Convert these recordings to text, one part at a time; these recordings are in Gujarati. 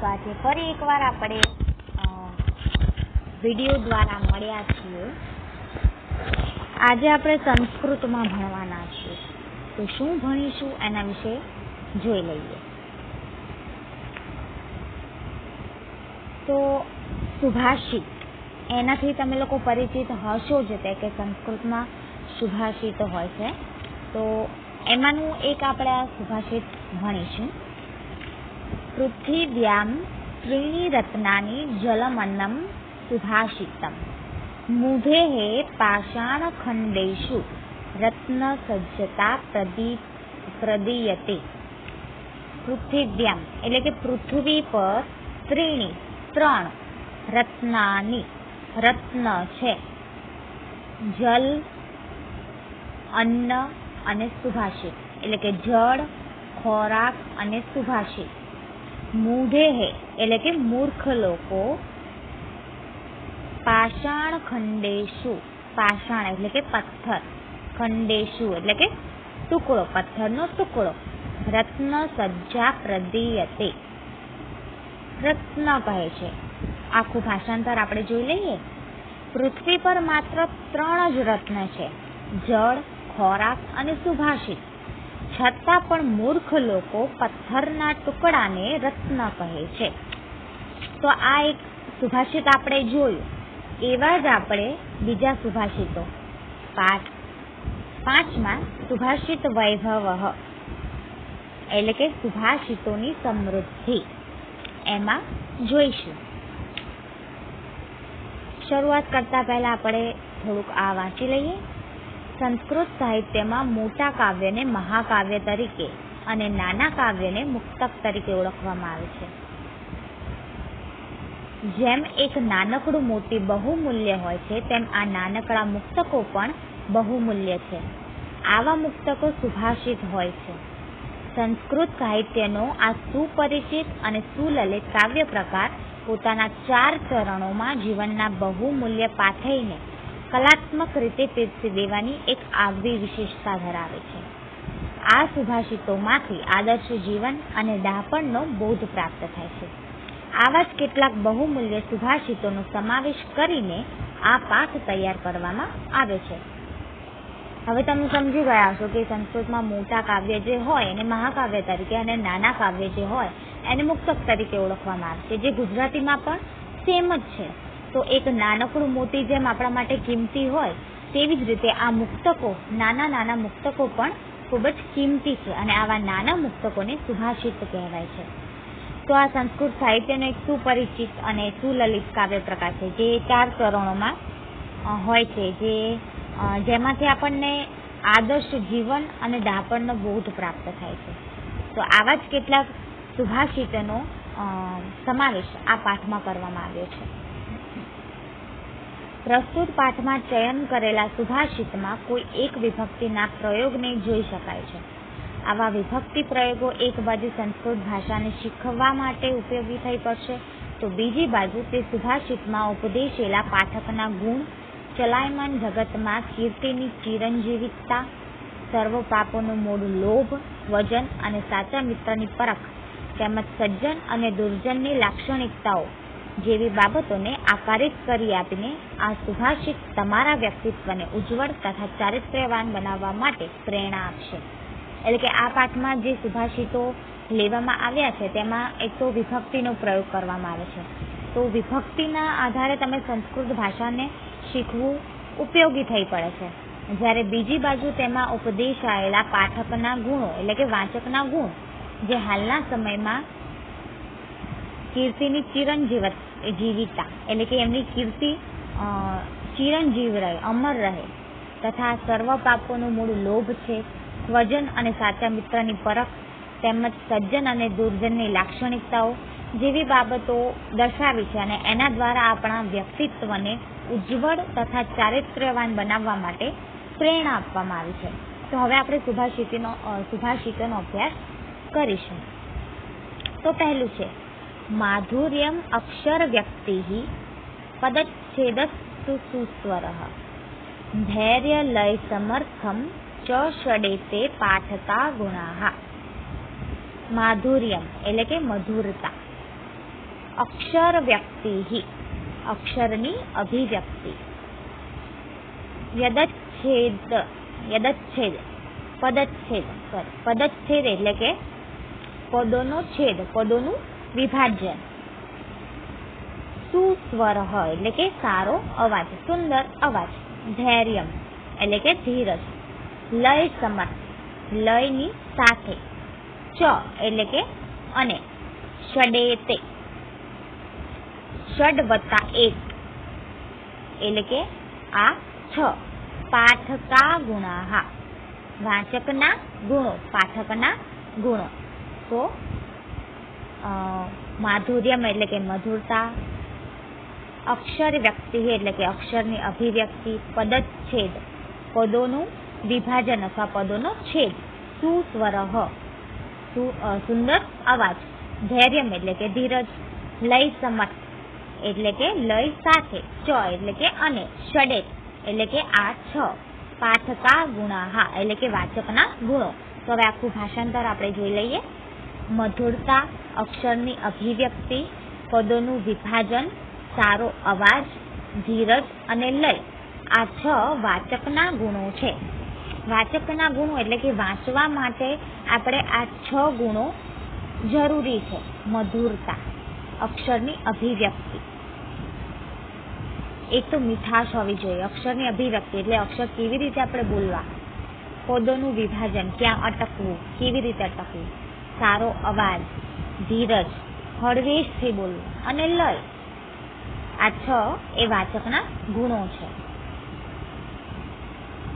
નમસ્કાર છે. ફરી એકવાર આપણે વિડીયો દ્વારા મળ્યા છીએ. આજે આપણે સંસ્કૃતમાં ભણવાના છીએ. તો શું ભણીશું એના વિશે જોઈ લઈએ. તો સુભાષિત, એનાથી તમે લોકો પરિચિત હશો જ તે કે સંસ્કૃતમાં સુભાષિતો હોય છે. તો એમાંનું એક આપણે આ સુભાષિત ભણીશું. પૃથ્વીવ્યામ ત્રીણિ રત્નાનિ જલમન્નમ સુભાષિતમ મુભેઃ પાષાણખંડેષુ રત્નસજ્જતા પ્રદીયતે. પૃથ્વીવ્યામ એટલે કે પૃથ્વી પર ત્રણ રત્નાની, રત્ન છે, જલ, અન્ન અને સુભાષિત એટલે કે જળ, ખોરાક અને સુભાષિત. મૂઢેઃ એટલે કે મૂર્ખ લોકો, પાષાણ ખંડેષુ, પાષાણ એટલે કે પથ્થર, ખંડેષુ એટલે કે ટુકડો, પથ્થરનો ટુકડો, રત્ન સજ્જા પ્રદીયતે, રત્ન કહે છે. આખું ભાષાંતર આપણે જોઈ લઈએ. પૃથ્વી પર માત્ર 3 જ રત્ન છે, જળ, ખોરાક અને સુભાષિત. છતાં પણ મૂર્ખ લોકો પથ્થરના ટુકડાને રત્ન કહે છે. તો આ એક સુભાષિત આપણે જોયું. એવા જ આપણે બીજા સુભાષિતો પાઠ 5માં સુભાષિત વૈભવ એટલે કે સુભાષિતોની સમૃદ્ધિ એમાં જોઈશું. શરૂઆત કરતા પહેલા આપણે થોડુંક આ વાંચી લઈએ. સંસ્કૃત સાહિત્યમાં મોટા કાવ્યને મહાકાવ્ય તરીકે અને નાના કાવ્યને મુક્તક તરીકે ઓળખવામાં આવે છે. જેમ એક નાનકડું મોતી બહુમૂલ્ય હોય છે, તેમ આ નાનકડા મુક્તકો પણ બહુમૂલ્ય છે. આવા મુક્તકો સુભાષિત હોય છે. સંસ્કૃત સાહિત્યનો આ સુપરિચિત અને સુલલિત કાવ્ય પ્રકાર પોતાના 4 ચરણોમાં જીવનના બહુમૂલ્ય પાથઈને કલાત્મક રીતે પીરસી દેવાની એક આગવી વિશેષતા ધરાવે છે. આ સુભાષિતોમાંથી આદર્શ જીવન અને ડહાપણનો બોધ પ્રાપ્ત થાય છે. આવા જ કેટલાક બહુમૂલ્ય સુભાષિતોનો સમાવેશ કરીને આ પાઠ તૈયાર કરવામાં આવે છે. હવે તમે સમજી ગયા હશો કે સંસ્કૃતમાં મોટા કાવ્ય જે હોય એને મહાકાવ્ય તરીકે અને નાના કાવ્ય જે હોય એને મુક્તક તરીકે ઓળખવામાં આવે છે, જે ગુજરાતીમાં પણ સેમ જ છે. તો એક નાનકડું મોતી જેમ આપણા માટે કિંમતી હોય, તેવી જ રીતે આ મુક્તકો, નાના મુક્તકો પણ ખૂબ જ કિંમતી છે અને આવા નાના મુક્તકોને સુભાષિત કહેવાય છે. તો આ સંસ્કૃત સાહિત્યનો એક સુપરિચિત અને સુલલિત કાવ્ય પ્રકાર છે, જે 4 ચરણોમાં હોય છે, જેમાંથી આપણને આદર્શ જીવન અને ડહાપણનો બોધ પ્રાપ્ત થાય છે. તો આવા જ કેટલાક સુભાષિતોનો સમાવેશ આ પાઠમાં કરવામાં આવ્યો છે. પ્રસ્તુત પાઠમાં ચયન કરેલા સુભાષિતમાં કોઈ એક વિભક્તિના પ્રયોગને જોઈ શકાય છે. આવા વિભક્તિ પ્રયોગો એક બાજુ સંસ્કૃત ભાષાને શીખવવા માટે ઉપયોગી થઈ પડશે, તો બીજી બાજુ તે સુભાષિતમાં ઉપદેશેલા પાઠકના ગુણ, ચલાયમાન જગતમાં કીર્તિની ચિરંજીવિતતા, સર્વ પાપોનું મૂળ લોભ, વજન અને સાચા મિત્રની પરખ, તેમજ સજ્જન અને દુર્જનની લાક્ષણિકતાઓ જેવી બાબતોને આકારિત કરી આપીને આ સુભાષિત તમારા વ્યક્તિત્વને ઉજ્જવળ તથા ચારિત્ર્યવાન બનાવવા માટે પ્રેરણા આપશે. એટલે કે આ પાઠમાં જે સુભાષિતો લેવામાં આવ્યા છે તેમાં એક તો વિભક્તિનો પ્રયોગ કરવામાં આવે છે. તો વિભક્તિના આધારે તમે સંસ્કૃત ભાષાને શીખવું ઉપયોગી થઈ પડે છે. જ્યારે બીજી બાજુ તેમાં ઉપદેશાયેલા પાઠકના ગુણો એટલે કે વાંચકના ગુણ, જે હાલના સમયમાં કીર્તિની ચિરંજીવિતા એટલે કે એમની કીર્તિ ચિરંજીવ રહે, અમર રહે, તથા સર્વ પાપોનું મૂળ લોભ છે, વજન અને સાચા મિત્રની પરખ, તેમજ સજ્જન અને દુર્જનની લાક્ષણિકતાઓ જેવી બાબતો દર્શાવી છે અને એના દ્વારા આપણા વ્યક્તિત્વને ઉજ્જવળ તથા ચારિત્ર્યવાન બનાવવા માટે પ્રેરણા આપવામાં આવી છે. તો હવે આપણે સુભાષિતોનો અભ્યાસ કરીશું. તો પહેલું છે માધુર્યમ અક્ષર વ્યક્તિ પદચ્છેદસ્તુ સુસ્વરઃ ધૈર્ય લય સમર્થમ ચ ષડેતે પાઠકા ગુણાહ. માધુર્યમ એટલે કે મધુરતા, અક્ષર વ્યક્તિ, અક્ષરની અભિવ્યક્તિ. યદચ્છેદ, યદચ્છેદ પદચ્છેદ એટલે કે પદોનો છેદ, પદોનું વિભાજન. સુસ્વર એટલે કે સારો અવાજ, સુંદર અવાજ. ધૈર્યમ એટલે કે ધીરજ. લય સમર્થ, લયની સાથે. ચ એટલે કે અને. ષડેતે, ષડ વત્તા એક એટલે કે આ 6. પાઠકા ગુણાહા, વાચકના ગુણો, પાઠકના ગુણો. તો માધુર્યમ એટલે કે મધુરતા. અક્ષર વ્યક્તિ એટલે કે અક્ષરની અભિવ્યક્તિ. પદચ્છેદ, પદોનું વિભાજન અથવા પદોનો છેદ. સુસ્વર, સુંદર અવાજ. ધૈર્યમ એટલે કે ધીરજ. લય સમર્થ એટલે કે લય સાથે. ચ એટલે કે અને. ષડેત એટલે કે આ 6. પાઠકા ગુણાહા એટલે કે વાચકના ગુણો. તો હવે આખું ભાષાંતર આપણે જોઈ લઈએ. મધુરતા, અક્ષરની અભિવ્યક્તિ, પદોનું વિભાજન, સારો અવાજ, ધીરજ અને લય, આ 6 વાચકના ગુણો છે. વાચકના ગુણો એટલે કે વાંચવા માટે આપણે આ 6 ગુણો જરૂરી છે. મધુરતા, અક્ષરની અભિવ્યક્તિ, એક તો મીઠાશ હોવી જોઈએ. અક્ષરની અભિવ્યક્તિ એટલે અક્ષર કેવી રીતે આપણે બોલવા. પદોનું વિભાજન, ક્યાં અટકવું, કેવી રીતે અટકવું. સારો અવાજ, ધીરજ, હળવેશથી બોલવું અને લય, આ 6 એ વાચકના ગુણો છે.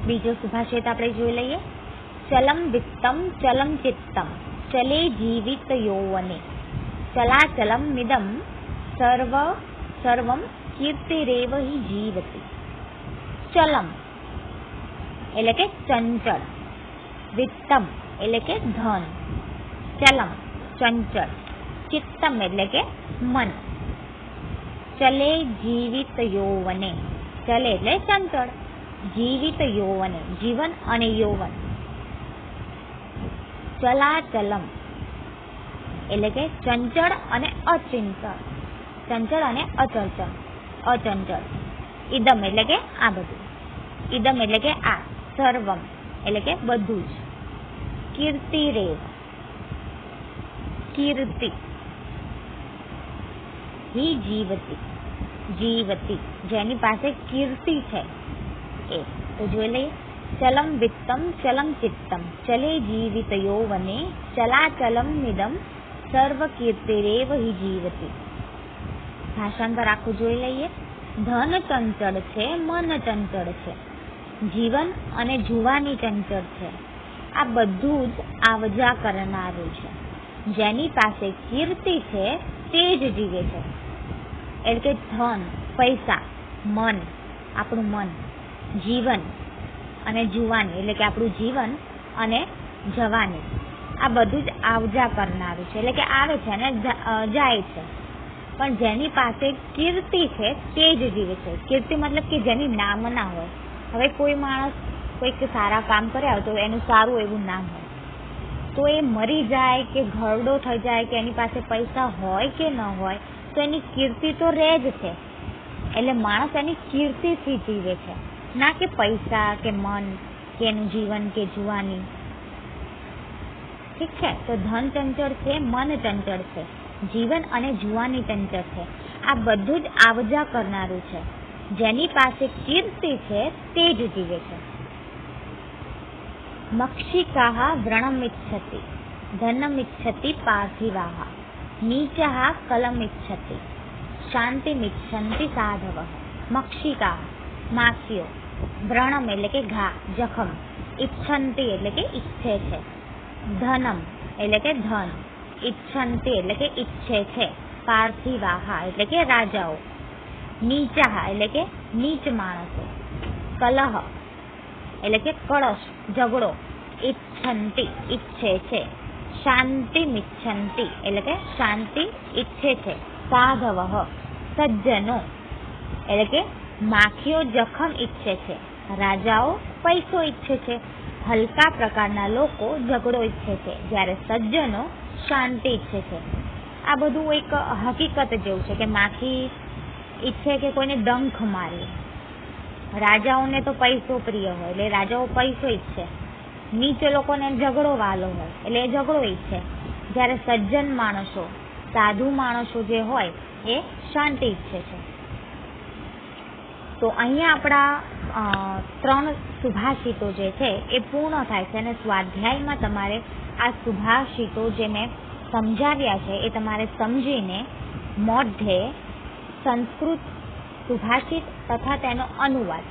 બીજો સુભાષિત આપણે જોઈ લઈએ. ચલમ વિત્તમ ચલમ ચિત્તમ ચલે જીવિત યૌવને ચલાચલમ મિદમ સર્વમ કીર્તિરેવ હિ જીવતિ. ચલમ એટલે કે ચંચળ. વિત્તમ એટલે કે ધન. ચલમ ચંચળ. ચિત્તમ એટલે કે મન. ચલે જીવિત યૌવને, ચલે એટલે ચંચળ, જીવિત યૌવને જીવન અને યૌવન. ચલાચલમ એટલે કે ચંચળ અને અચંચળ, ચંચળ અને અચંચળ. ઇદમ એટલે કે આ બધું. ઇદમ એટલે કે આ. સર્વમ એટલે કે બધું જ. કીર્તિરેવ, કીર્તિ. હિ જીવતી, જેની પાસે કીર્તિ છે એ. તો જોઈ લઈએ. ચલમ વિત્તમ ચલમ ચિત્તમ ચલે જીવિત યૌવને ચલાચલમ મિદમ સર્વ કીર્તિરેવ હિ જીવતી. ભાષાંતર આખું જોઈ લઈએ. ધન ચંચળ છે, મન ચંચળ છે, જીવન અને જુવાની ચંચળ છે. આ બધું જ આવજા કરનારું છે. જેની પાસે કીર્તિ છે તે જ જીવે છે. એટલે કે ધન, પૈસા, મન, આપણું મન, જીવન અને જુવાની એટલે કે આપણું જીવન અને જવાની, આ બધું જ આવજા કરનારું છે. એટલે કે આવે છે અને જાય છે. પણ જેની પાસે કીર્તિ છે તે જ જીવે છે. કીર્તિ મતલબ કે જેની નામ ના હોય. હવે કોઈ માણસ કોઈક સારા કામ કર્યા તો એનું સારું એવું નામ હોય, તો એ મરી જાય કે ઘરડો થઈ જાય કે એની પાસે પૈસા હોય કે ન હોય તો એની કીર્તિ તો રહે જ છે. એટલે માણસ એની કીર્તિથી જીવે છે, ના કે પૈસા કે મન કે એનું જીવન કે જુવાની. ઠીક છે. તો ધન ચંચળ છે, મન ચંચળ છે, જીવન અને જુવાની ચંચળ છે. આ બધું જ આવજા કરનારું છે. જેની પાસે કીર્તિ છે તે જ જીવે છે. મક્ષિકાઃ વ્રણમિચ્છતિ ધનમિચ્છતિ પાર્થિવાઃ નીચઃ કલમિચ્છતિ શાંતિમિચ્છન્તિ સાધવઃ. મક્ષિકા માખીઓ. વ્રણમ એટલે કે ઘા, જખમ. ઇચ્છન્તિ એટલે કે ઈચ્છે છે. ધનમ એટલે કે ધન. ઇચ્છન્તિ એટલે કે ઈચ્છે છે. પાર્થિવાહ એટલે કે રાજાઓ. નીચા એટલે કે નીચ માણસો. કલહ એટલે કે કળશ, ઝઘડો. ઇચ્છન્તિ ઈચ્છે છે. શાંતિમિચ્છન્તિ એટલે કે શાંતિ ઈચ્છે છે. સાધવઃ સજ્જનો એટલે કે માખીઓ જખમ ઈચ્છે છે, રાજાઓ પૈસો ઈચ્છે છે, હલકા પ્રકારના લોકો ઝઘડો ઈચ્છે છે, જ્યારે સજ્જનો શાંતિ ઈચ્છે છે. આ બધું એક હકીકત જેવું છે કે માખી ઈચ્છે કે કોઈને ડંખ મારે. રાજાઓને તો પૈસો પ્રિય હોય એટલે રાજાઓ પૈસો ઈચ્છે. નીચે લોકોને ઝઘડો વાલો હોય એટલે એ ઝઘડો ઈચ્છે. જ્યારે સજ્જન માણસો, સાધુ માણસો જે હોય એ શાંતિ ઈચ્છે છે. તો અહીંયા આપણા 3 સુભાષિતો જે છે એ પૂર્ણ થાય છે અને સ્વાધ્યાયમાં તમારે આ સુભાષિતો જે મેં સમજાવ્યા છે એ તમારે સમજીને મોઢે સંસ્કૃત સુભાષિત તથા તેનો અનુવાદ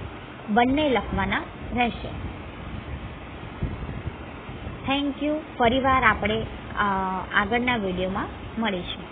બંને લખવાના રહેશે. Thank you. ફરીવાર આપણે આગળના વિડીયોમાં મળીશું.